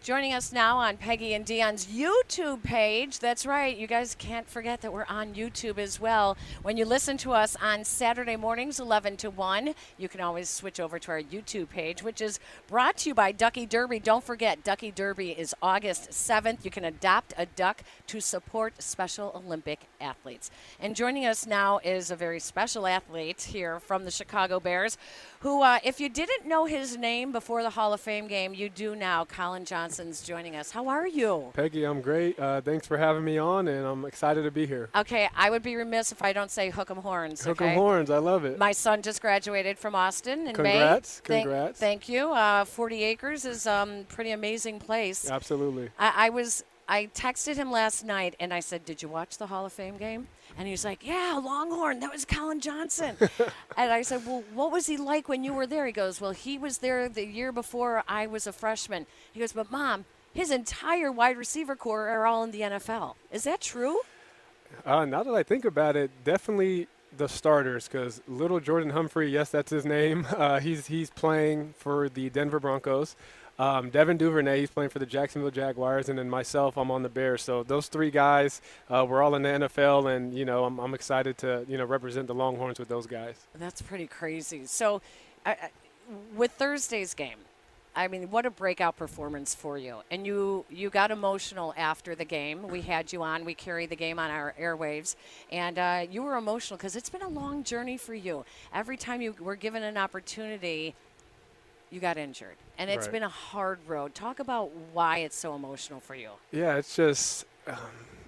Joining us now on Peggy and Dionne's YouTube page. That's right. You guys can't forget that we're on YouTube as well. When you listen to us on Saturday mornings, 11 to 1, you can always switch over to our YouTube page, which is brought to you by Ducky Derby. Don't forget, Ducky Derby is August 7th. You can adopt a duck to support Special Olympic athletes. And joining us now is a very special athlete here from the Chicago Bears, who, if you didn't know his name before the Hall of Fame game, you do now. Collin Johnson's joining us. How are you? Peggy, I'm great. Thanks for having me on, and I'm excited to be here. Okay, I would be remiss if I don't say hook 'em horns. Hook 'em horns, I love it. My son just graduated from Austin in Congrats, May. congrats. Thank you. 40 acres is a pretty amazing place. Absolutely. I texted him last night, and I said, did you watch the Hall of Fame game? And he was like, yeah, Longhorn, that was Collin Johnson. And I said, well, what was he like when you were there? He goes, well, he was there the year before I was a freshman. He goes, but, Mom, his entire wide receiver core are all in the NFL. Is that true? Now that I think about it, definitely the starters, because little Jordan Humphrey, yes, that's his name. He's playing for the Denver Broncos. Devin Duvernay, he's playing for the Jacksonville Jaguars, and then myself, I'm on the Bears. So those three guys, we're all in the NFL, and I'm excited to represent the Longhorns with those guys. That's pretty crazy. So, with Thursday's game, I mean, what a breakout performance for you. And you got emotional after the game. We had you on. We carried the game on our airwaves. And you were emotional because it's been a long journey for you. Every time you were given an opportunity, you got injured. And it's been a hard road. Talk about why it's so emotional for you. Yeah, it's just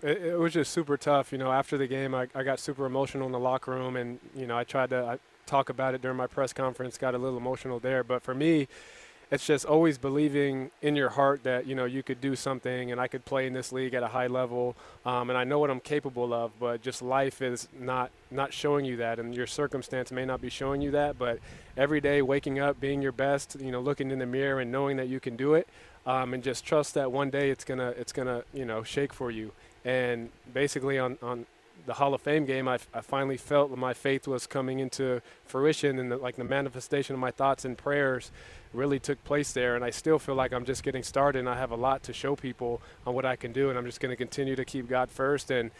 it was just super tough. After the game, I got super emotional in the locker room. And, I tried to talk about it during my press conference, got a little emotional there. But for me, it's just always believing in your heart that, you could do something and I could play in this league at a high level. And I know what I'm capable of, but just life is not showing you that, and your circumstance may not be showing you that. But every day waking up, being your best, looking in the mirror and knowing that you can do it, and just trust that one day it's gonna shake for you. And basically on the Hall of Fame game, I finally felt my faith was coming into fruition, and the manifestation of my thoughts and prayers really took place there. And I still feel like I'm just getting started, and I have a lot to show people on what I can do, and I'm just going to continue to keep God first and,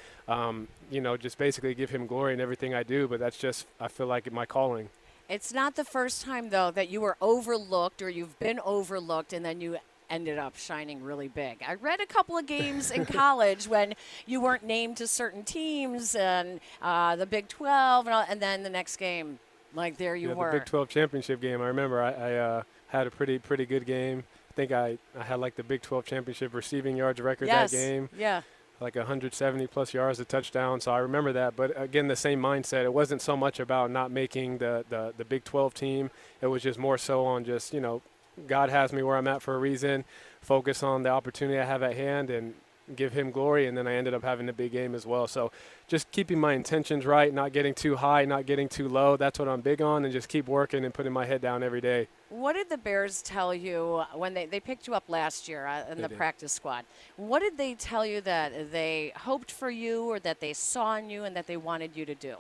just basically give him glory in everything I do. But that's just, I feel like, my calling. It's not the first time, though, that you were overlooked or you've been overlooked and then you ended up shining really big. I read a couple of games in college when you weren't named to certain teams and the Big 12, and then the next game, there you were. The Big 12 championship game. I remember I had a pretty good game. I think I had the Big 12 championship receiving yards record that game. Yeah. 170 plus yards, a touchdown. So I remember that. But again, the same mindset. It wasn't so much about not making the Big 12 team. It was just more so on just, God has me where I'm at for a reason. Focus on the opportunity I have at hand and give him glory. And then I ended up having a big game as well. So just keeping my intentions right, not getting too high, not getting too low. That's what I'm big on, and just keep working and putting my head down every day. What did the Bears tell you when they picked you up last year in the practice squad? What did they tell you that they hoped for you or that they saw in you and that they wanted you to do?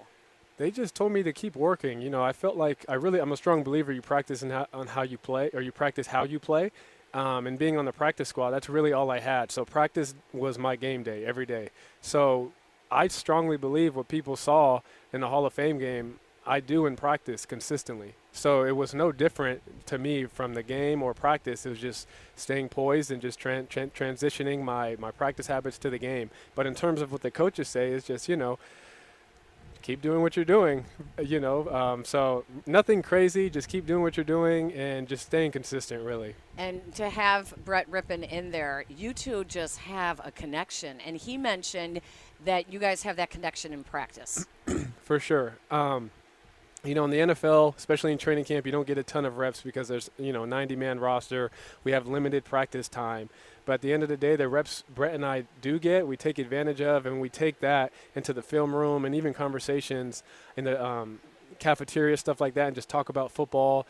They just told me to keep working. I felt like I'm a strong believer you practice on how you play, or you practice how you play. And being on the practice squad, that's really all I had. So practice was my game day every day. So I strongly believe what people saw in the Hall of Fame game, I do in practice consistently. So it was no different to me from the game or practice. It was just staying poised and just transitioning my practice habits to the game. But in terms of what the coaches say, is just, keep doing what you're doing, so nothing crazy, just keep doing what you're doing and just staying consistent, really. And to have Brett Rippon in there, you two just have a connection. And he mentioned that you guys have that connection in practice. For sure. In the NFL, especially in training camp, you don't get a ton of reps because there's, 90-man roster. We have limited practice time. But at the end of the day, the reps Brett and I do get, we take advantage of, and we take that into the film room and even conversations in the cafeteria, stuff like that, and just talk about football,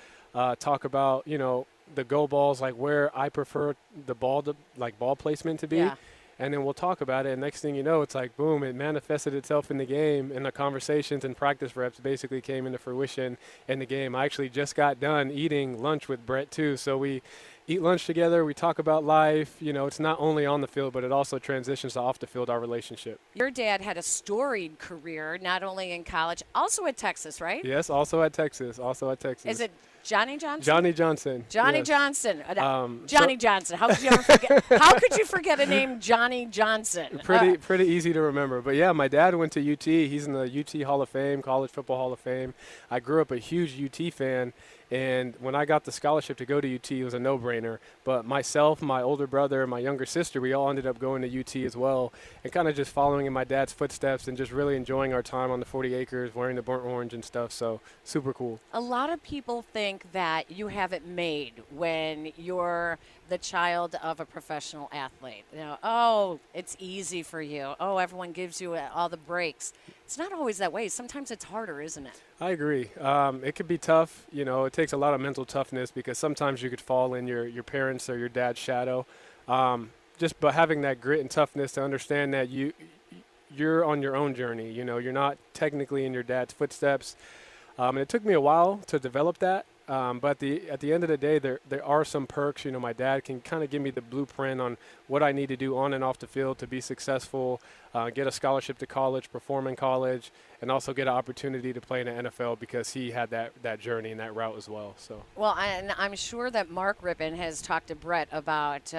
talk about, the go balls, where I prefer the ball placement to be. Yeah. And then we'll talk about it, and next thing you know, it's boom, it manifested itself in the game, and the conversations and practice reps basically came into fruition in the game. I actually just got done eating lunch with Brett, too, so we eat lunch together. We talk about life. It's not only on the field, but it also transitions to off the field, our relationship. Your dad had a storied career, not only in college, also at Texas, right? Yes, also at Texas. Also at Texas. Is it Johnny Johnson? Johnny Johnson. Johnny Yes. Johnson. Johnny Johnson. How could you ever forget? How could you forget a name, Johnny Johnson? Pretty easy to remember. But yeah, my dad went to UT. He's in the UT Hall of Fame, College Football Hall of Fame. I grew up a huge UT fan. And when I got the scholarship to go to UT, it was a no-brainer. But myself, my older brother, and my younger sister, we all ended up going to UT as well, and kind of just following in my dad's footsteps and just really enjoying our time on the 40 acres, wearing the burnt orange and stuff. So super cool. A lot of people think that you have it made when you're the child of a professional athlete. Oh, it's easy for you. Oh, everyone gives you all the breaks. It's not always that way. Sometimes it's harder, isn't it? I agree. It could be tough. It takes a lot of mental toughness because sometimes you could fall in your parents' or your dad's shadow. But having that grit and toughness to understand that you're on your own journey. You're not technically in your dad's footsteps. And it took me a while to develop that. But at the end of the day, there are some perks. My dad can kind of give me the blueprint on what I need to do on and off the field to be successful, get a scholarship to college, perform in college, and also get an opportunity to play in the NFL because he had that journey and that route as well. So. Well, and I'm sure that Mark Rippon has talked to Brett about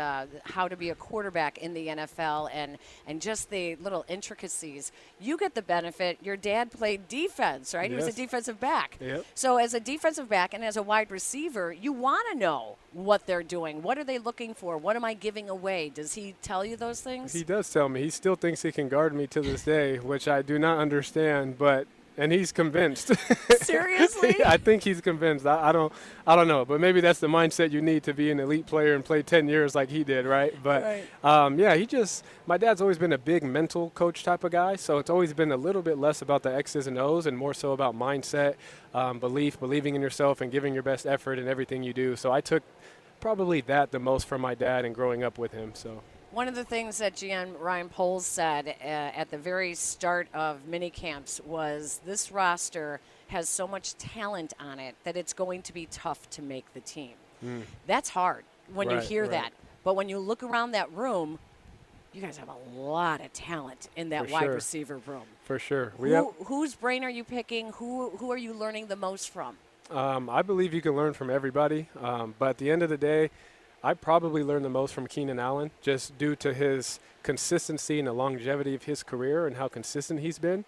how to be a quarterback in the NFL and just the little intricacies. You get the benefit. Your dad played defense, right? Yes. He was a defensive back. Yep. So as a defensive back and as a wide receiver, you want to know what they're doing. What are they looking for? What am I giving away? Does he tell you those things? He does tell me. He still thinks he can guard me to this day, which I do not understand, and he's convinced. Seriously? I think he's convinced. I don't know, but maybe that's the mindset you need to be an elite player and play 10 years like he did, right? But yeah, my dad's always been a big mental coach type of guy, so it's always been a little bit less about the X's and O's and more so about mindset, believing in yourself and giving your best effort in everything you do. So I took probably that the most from my dad and growing up with him. So. One of the things that GM Ryan Poles said at the very start of mini camps was this roster has so much talent on it that it's going to be tough to make the team. That's hard when you hear that. But when you look around that room, you guys have a lot of talent in that wide receiver room. For sure. Whose brain are you picking? Who are you learning the most from? I believe you can learn from everybody. But at the end of the day, I probably learned the most from Keenan Allen just due to his consistency and the longevity of his career and how consistent he's been.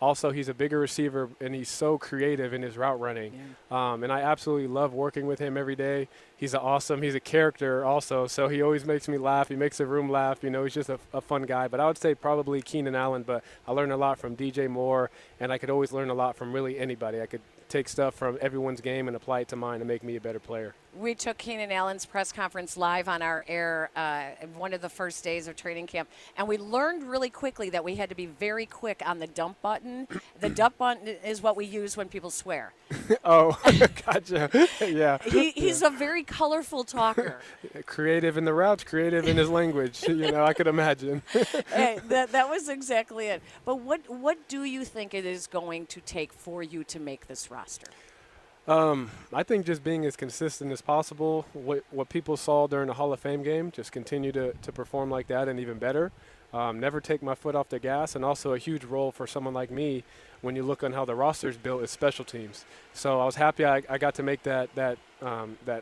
Also, he's a bigger receiver, and he's so creative in his route running. Yeah. And I absolutely love working with him every day. He's a character also, so he always makes me laugh. He makes the room laugh. He's just a fun guy. But I would say probably Keenan Allen, but I learned a lot from DJ Moore, and I could always learn a lot from really anybody. I could take stuff from everyone's game and apply it to mine to make me a better player. We took Keenan Allen's press conference live on our air one of the first days of training camp, and we learned really quickly that we had to be very quick on the dump button. The dump button is what we use when people swear. Oh, gotcha. Yeah. He's a very colorful talker. Creative in the routes, creative in his language. I could imagine. That was exactly it. But what do you think it is going to take for you to make this roster? I think just being as consistent as possible. What people saw during the Hall of Fame game, just continue to perform like that and even better. Never take my foot off the gas, and also a huge role for someone like me when you look on how the roster's built is special teams. So I was happy I got to make that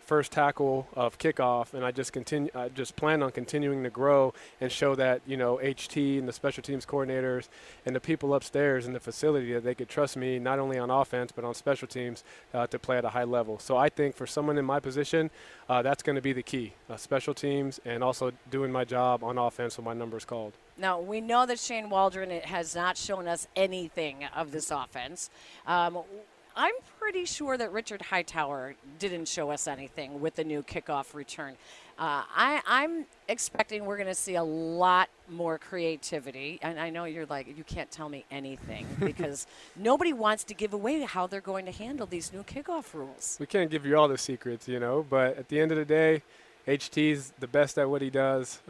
first tackle of kickoff, and I just plan on continuing to grow and show that HT and the special teams coordinators and the people upstairs in the facility that they could trust me not only on offense but on special teams to play at a high level. So I think for someone in my position, that's going to be the key: special teams and also doing my job on offense when my number's called. Now, we know that Shane Waldron has not shown us anything of this offense. I'm pretty sure that Richard Hightower didn't show us anything with the new kickoff return. I'm expecting we're going to see a lot more creativity. And I know you're like, you can't tell me anything because nobody wants to give away how they're going to handle these new kickoff rules. We can't give you all the secrets, but at the end of the day, HT's the best at what he does.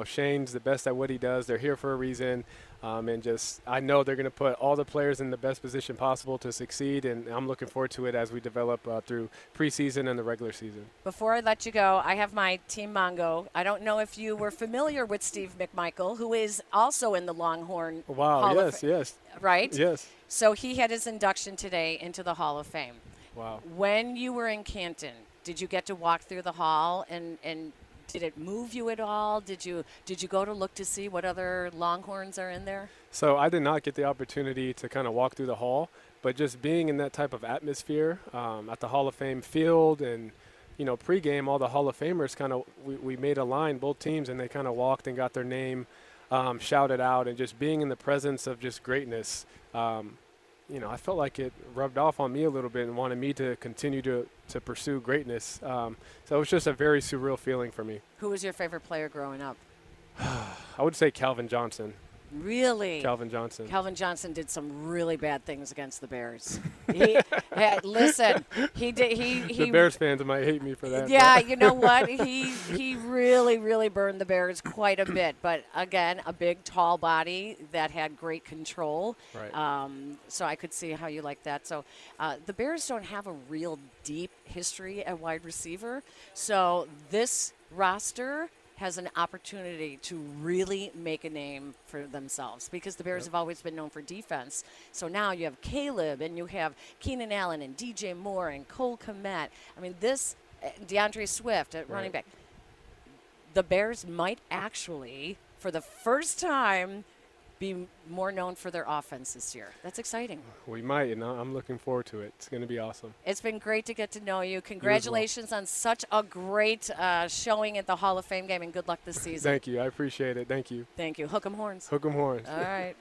Shane's the best at what he does. They're here for a reason. And just, I know they're going to put all the players in the best position possible to succeed, and I'm looking forward to it as we develop through preseason and the regular season. Before I let you go, I have my Team Mongo. I don't know if you were familiar with Steve McMichael, who is also in the Longhorn Hall of Fame. Yes. Right? Yes. So he had his induction today into the Hall of Fame. Wow. When you were in Canton, did you get to walk through the hall and did it move you at all? Did you go to look to see what other Longhorns are in there? So I did not get the opportunity to kind of walk through the hall, but just being in that type of atmosphere at the Hall of Fame field and, pregame, all the Hall of Famers kind of, we made a line, both teams, and they kind of walked and got their name shouted out, and just being in the presence of just greatness, I felt like it rubbed off on me a little bit and wanted me to continue to pursue greatness. So it was just a very surreal feeling for me. Who was your favorite player growing up? I would say Calvin Johnson. Really? Calvin Johnson. Calvin Johnson did some really bad things against the Bears. Listen, he did. The Bears fans might hate me for that. Yeah, you know what? He really, really burned the Bears quite a bit. But again, a big, tall body that had great control. Right. So I could see how you like that. So the Bears don't have a real deep history at wide receiver. So this roster has an opportunity to really make a name for themselves because the Bears have always been known for defense. So now you have Caleb and you have Keenan Allen and DJ Moore and Cole Kmet. I mean, this DeAndre Swift at running back. The Bears might actually, for the first time, be more known for their offense this year. That's exciting. We might, and I'm looking forward to it. It's going to be awesome. It's been great to get to know you. Congratulations on such a great showing at the Hall of Fame game, and good luck this season. Thank you. I appreciate it. Thank you. Thank you. Hook 'em horns. Hook 'em horns. All right.